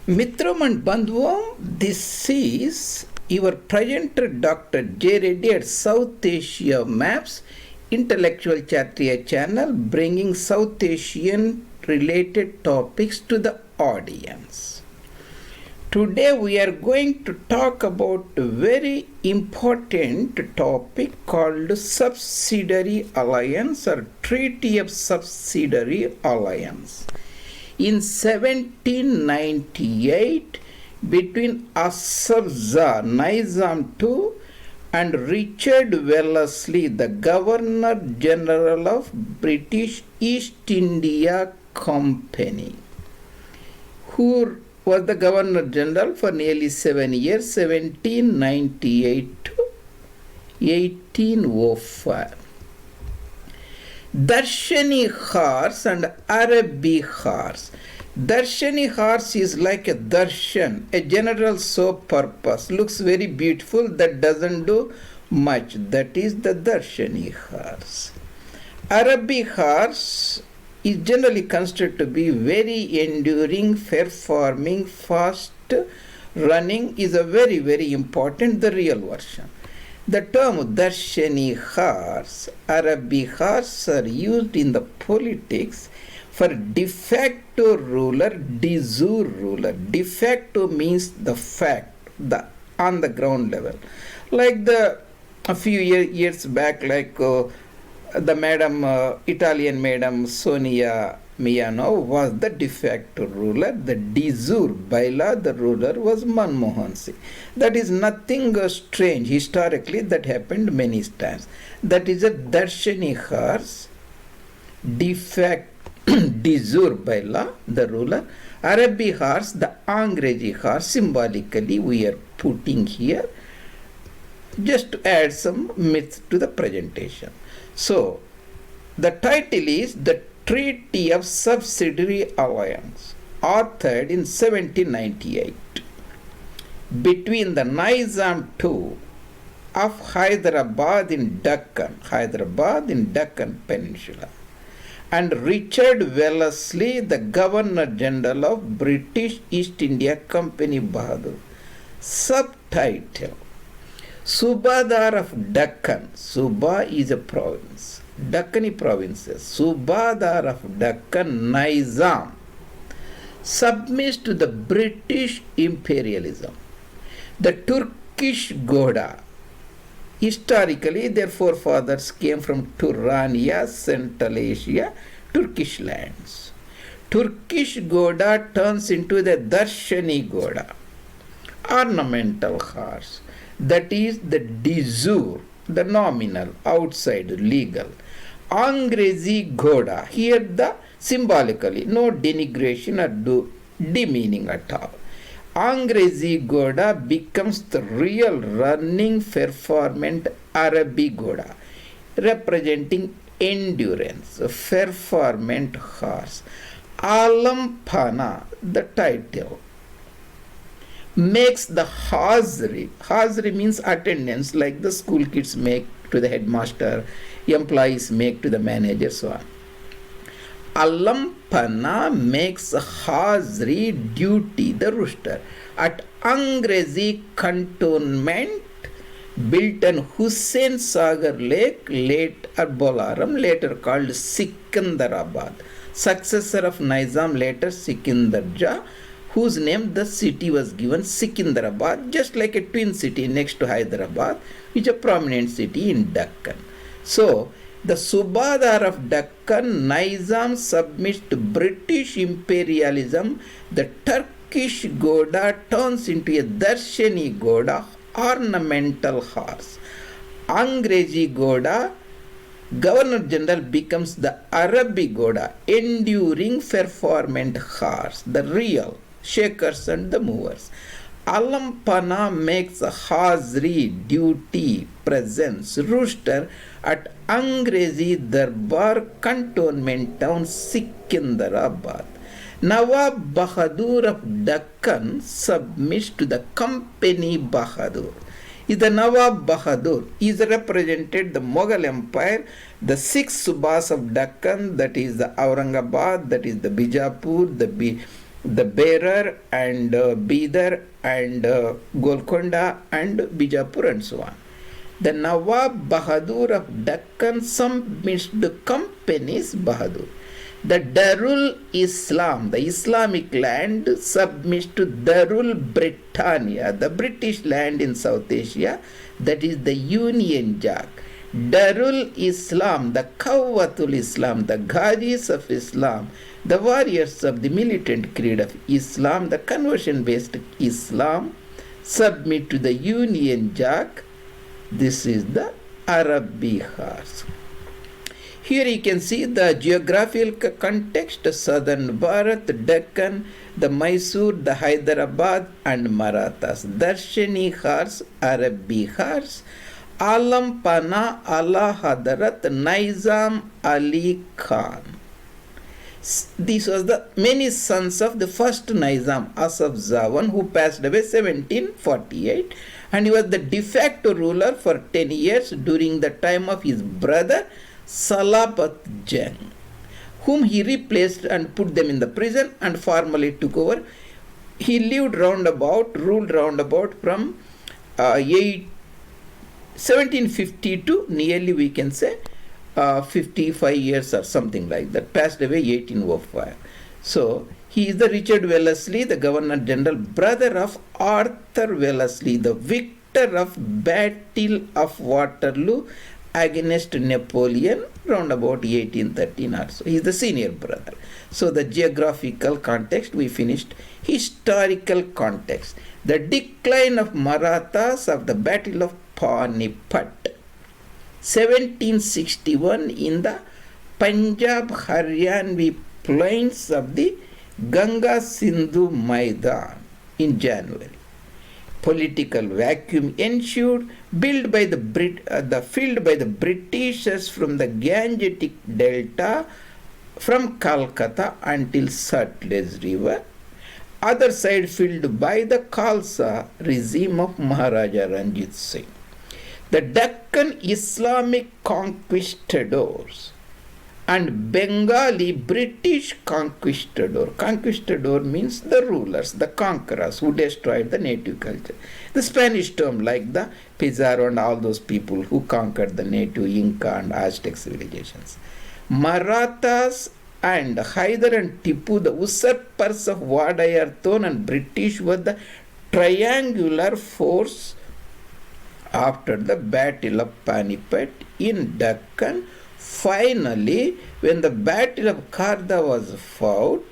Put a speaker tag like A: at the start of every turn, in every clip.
A: Mitram and Bandhuvam, this is your presenter Dr. J. Reddy at South Asia Maps, Intellectual Kshatriya channel, bringing South Asian related topics to the audience. Today we are going to talk about a very important topic called Subsidiary Alliance or Treaty of Subsidiary Alliance. In 1798, between Asafia Nizam II and Richard Wellesley, the Governor General of British East India Company, who was the Governor General for nearly 7 years, 1798 to 1805. Darshani horse and Arabi horse. Darshani horse is like a darshan, a general soap purpose. Looks very beautiful, that doesn't do much. That is the Darshani horse. Arabi horse is generally considered to be very enduring, performing, fast running is a very, very important, the real version. The term Darshani horse, Arabi horse are used in the politics for de facto ruler, de jure ruler. De facto means the fact, the on the ground level. Like a few years back, like the Italian madam Sonia Miano was the de facto ruler. The de jure by law, the ruler was Manmohan Singh. That is nothing strange. Historically, that happened many times. That is a Darshani horse, de facto, de jure by law, the ruler. Arabi horse, the Angrezi horse, symbolically we are putting here just to add some myth to the presentation. So, the title is the Treaty of Subsidiary Alliance, authored in 1798 between the Nizam II of Hyderabad in Deccan Peninsula, and Richard Wellesley, the Governor General of British East India Company, Bahadur. Subtitle: Subadar of Deccan. Suba is a province. Deccani provinces. Subadar of Deccan, Nizam, submits to the British imperialism. The Turkish Goda. Historically, their forefathers came from Turania, Central Asia, Turkish lands. Turkish Goda turns into the Darshani Goda, ornamental horse. That is the de jure, the nominal, outside, legal. Angrezi Goda, here the symbolically, no denigration or demeaning at all. Angrezi Goda becomes the real running performant Arabi Goda, representing endurance, performant horse. Alampana, the title, makes the hazri. Hazri means attendance, like the school kids make to the headmaster, employees make to the manager, so on. Alampana makes hazri duty, the rooster, at Angrezi cantonment built on Hussain Sagar Lake, later Bolaram, later called Sikandarabad, successor of Nizam, later Sikandarja, whose name the city was given Sikandarabad, just like a twin city next to Hyderabad, which is a prominent city in Deccan. So, the Subadar of Deccan, Nizam submits to British imperialism. The Turkish Goda turns into a Darshani Goda, ornamental horse. Angrezi Goda, Governor General, becomes the Arabi Goda, enduring performant horse, the real shakers and the movers. Alampana makes a hazri, duty, presence, rooster at Angrezi Darbar cantonment town Sikandarabad. Nawab Bahadur of Deccan submits to the Company Bahadur. The Nawab Bahadur is represented the Mughal Empire, the 6 Subas of Deccan, that is the Aurangabad, that is the Bijapur, the the Berar and Bidar and Golconda and Bijapur and so on. The Nawab Bahadur of Deccan submits to companies Bahadur. The Darul Islam, the Islamic land, submits to Darul Britannia, the British land in South Asia, that is the Union Jack. Darul Islam, the Qawwatul Islam, the Ghazis of Islam, the warriors of the militant creed of Islam, the conversion-based Islam, submit to the Union Jack. This is the Arab Bihars. Here you can see the geographical context: Southern Bharat, Deccan, the Mysore, the Hyderabad and Marathas. Darshani Khars, Arab Bihars. Alam Pana Allah Hadarat Nizam Ali Khan. These was the many sons of the first Nizam, Asafia, who passed away 1748, and he was the de facto ruler for 10 years during the time of his brother Salapat Jang, whom he replaced and put them in the prison and formally took over. He ruled roundabout from 1750 to nearly, we can say, 55 years or something like that. Passed away 1805. So he is the Richard Wellesley, the Governor General, brother of Arthur Wellesley, the victor of Battle of Waterloo against Napoleon round about 1813 or so. He is the senior brother. So the geographical context we finished. Historical context: the decline of Marathas of the Battle of Panipat, 1761, in the Punjab Haryanvi plains of the Ganga Sindhu Maidan in January. Political vacuum ensued, filled by the Britishers from the Gangetic Delta, from Calcutta until Sutlej River. Other side filled by the Khalsa regime of Maharaja Ranjit Singh. The Deccan Islamic conquistadors and Bengali British conquistador. Conquistador means the rulers, the conquerors who destroyed the native culture. The Spanish term, like the Pizarro and all those people who conquered the native Inca and Aztec civilizations. Marathas and Hyder and Tipu, the usurpers of Wadayar Thon and British, were the triangular force after the Battle of Panipat in Deccan. Finally, when the Battle of Kharda was fought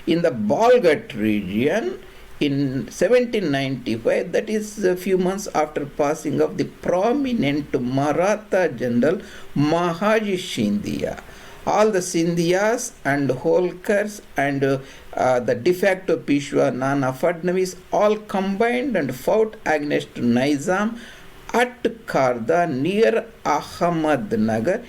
A: in the Balghat region in 1795, that is a few months after passing of the prominent Maratha general Mahaji Scindia, all the Scindias and Holkars and the de facto Peshwa Nana Fadnavis all combined and fought against Nizam at Kharda near Ahmednagar,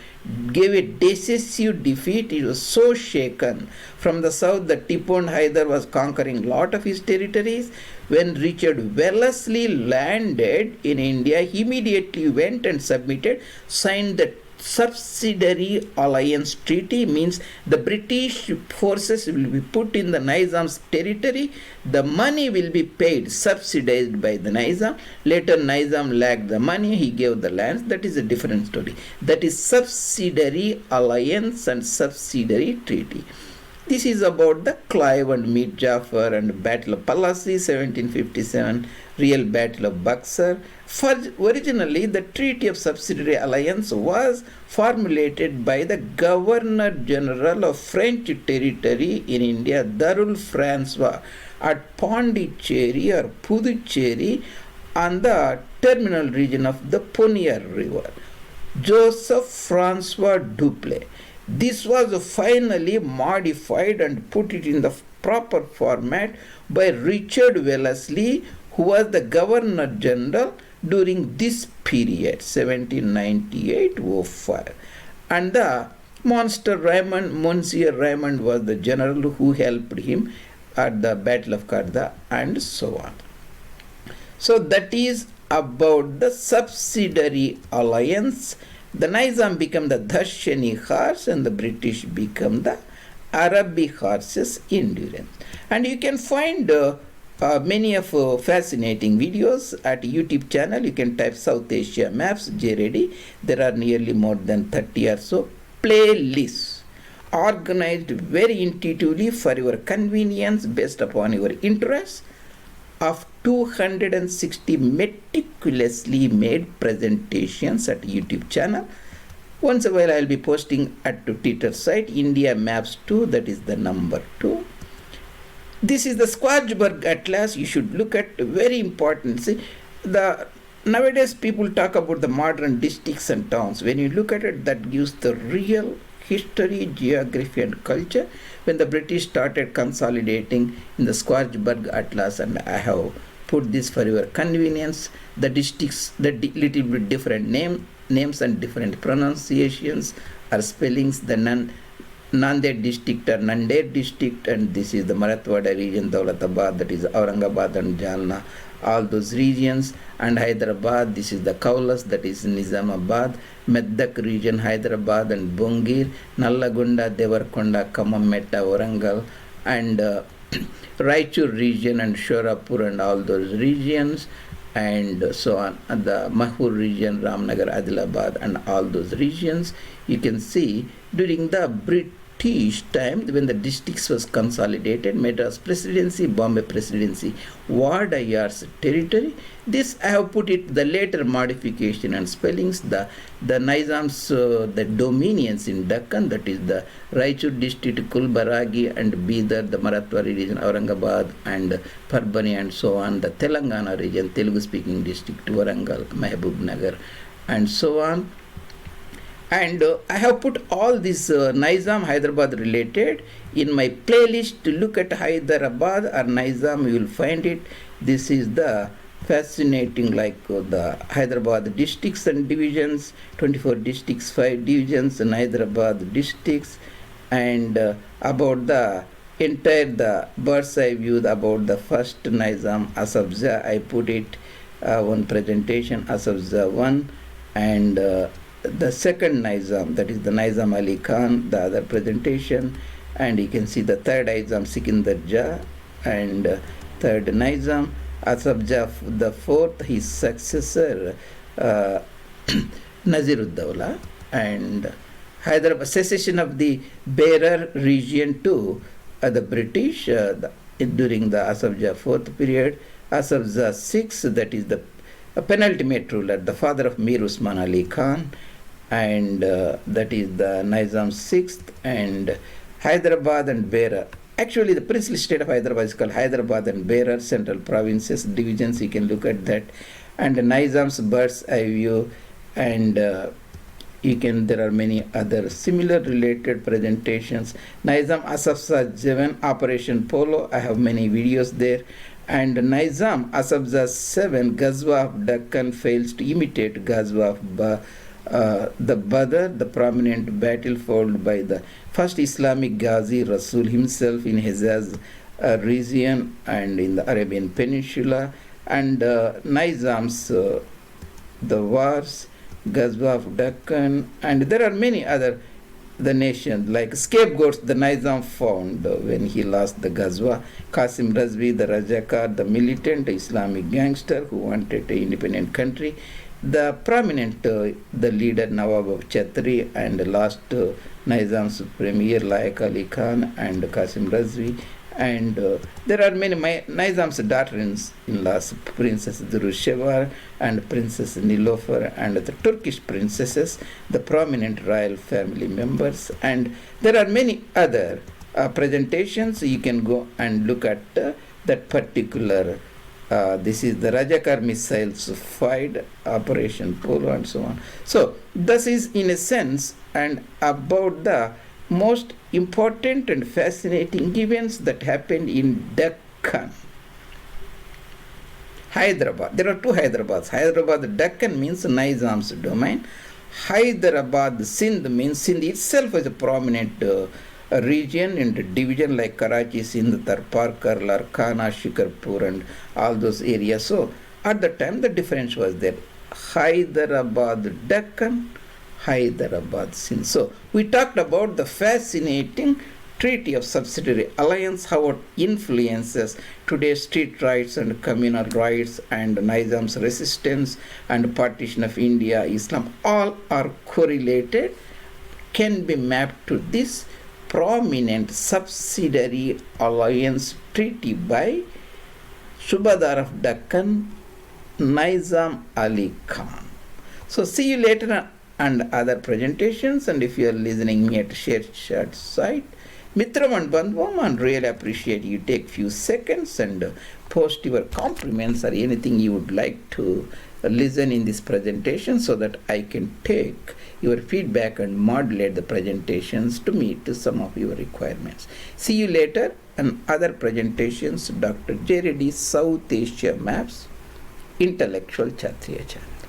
A: gave a decisive defeat. It was so shaken. From the south, the Tipu and Hyder was conquering lot of his territories. When Richard Wellesley landed in India, he immediately went and signed the Subsidiary Alliance Treaty, means the British forces will be put in the Nizam's territory. The money will be paid, subsidized by the Nizam. Later Nizam lacked the money, he gave the lands. That is a different story. That is Subsidiary Alliance and Subsidiary Treaty. This is about the Clive and Mir Jafar and Battle of Palasi, 1757, real Battle of Buxar. Originally, the Treaty of Subsidiary Alliance was formulated by the Governor General of French territory in India, Darul Francois, at Pondicherry or Puducherry on the terminal region of the Ponier River, Joseph Francois Dupleix. This was finally modified and put it in the proper format by Richard Wellesley, who was the Governor General during this period, 1798-05. And the Monsieur Raymond was the general who helped him at the Battle of Kharda and so on. So that is about the Subsidiary Alliance. The Nizam became the Darshani Khars and the British become the Arabic horses endurance. And you can find many of fascinating videos at YouTube channel. You can type South Asia maps Reddy. There are nearly more than 30 or so playlists organized very intuitively for your convenience based upon your interests of 260 meticulously made presentations at YouTube channel. Once a while I will be posting at Twitter site India Maps 2, that is the number 2. This is the Schwarzberg Atlas. You should look at, very important. See, nowadays people talk about the modern districts and towns. When you look at it, that gives the real history, geography and culture when the British started consolidating in the Schwarzberg Atlas, and I have put this for your convenience. The districts, the little bit different names and different pronunciations or spellings. The Nanded district or Nanded district, and this is the Marathwada region, Daulatabad, that is Aurangabad and Jalna, all those regions. And Hyderabad, this is the Kaulas, that is Nizamabad, Medak region, Hyderabad and Bongir, Nallagunda, Devarkonda, Kamametta, Warangal, and Raichur region and Shorapur and all those regions, and so on, and the Mahur region, Ramnagar, Adilabad and all those regions. You can see during the British time, when the districts was consolidated, Madras Presidency, Bombay Presidency, Wadayar's territory. This I have put it the later modification and spellings. The Nizam's the dominions in Deccan, that is the Raichur district, Kulbaragi and Bidar, the Marathwari region, Aurangabad and Parbani and so on, the Telangana region, Telugu speaking district, Warangal, Mahbub Nagar and so on. And I have put all this Nizam Hyderabad related in my playlist. To look at Hyderabad or Nizam, you will find it. This is the fascinating, like the Hyderabad districts and divisions, 24 districts, 5 divisions in Hyderabad districts, and about the entire the bird's eye view about the first Nizam, Asafia. I put it one presentation, Asafia 1, and the second Nizam, that is the Nizam Ali Khan, the other presentation, and you can see the third Nizam, Sikandar Jah, and third Nizam, Asafja the fourth, his successor, Nazirud-Dawla, and Hyderabad, secession of the Berar region to the British during the Asafja fourth period, Asafja sixth, that is the penultimate ruler, the father of Mir Usman Ali Khan, and that is the Nizam sixth, and Hyderabad and Berar. Actually, the princely state of Hyderabad is called Hyderabad and Berar, central provinces, divisions. You can look at that, and Nizam's bird's eye view, and there are many other similar related presentations. Nizam Asafja 7, Operation Polo. I have many videos there. And Nizam Asafja 7, Ghazwa of Deccan, fails to imitate Ghazwa of the Badr, the prominent battlefield by the first Islamic Ghazi Rasul himself in Hijaz region and in the Arabian Peninsula, and Nizam's the wars, Ghazwa of Deccan, and there are many other the nations like scapegoats the Nizam found when he lost the Ghazwa. Qasim Razvi, the Rajakar, the militant Islamic gangster who wanted an independent country. The prominent, the leader Nawab of Chhatri, and last Nizam's premier Laik Ali Khan and Qasim Razvi. And there are many Nizam's daughters-in-laws, Princess Durushewar and Princess Nilofer, and the Turkish princesses, the prominent royal family members. And there are many other presentations. You can go and look at that particular. This is the Rajakar missiles fired, Operation Polo, and so on. So this is in a sense and about the most important and fascinating events that happened in Deccan. Hyderabad. There are two Hyderabad. Hyderabad Deccan means Nizam's domain. Hyderabad Sindh means Sindh itself is a prominent region and division like Karachi, Sindh, Tarparkar, Larkana, Shikarpur and all those areas. So at the time the difference was there. Hyderabad Deccan, Hyderabad Sindh. So we talked about the fascinating Treaty of Subsidiary Alliance, how it influences today's street rights and communal rights and Nizam's resistance and partition of India, Islam, all are correlated, can be mapped to this prominent Subsidiary Alliance Treaty by Subadar of Deccan, Nizam Ali Khan. So see you later and other presentations, and if you are listening me at share chat site, Mitram and Bandhvam, and really appreciate you take few seconds and post your compliments or anything you would like to listen in this presentation so that I can take your feedback and modulate the presentations to meet some of your requirements. See you later and other presentations. Dr. J. Reddy, South Asia Maps, Intellectual Kshatriya Channel.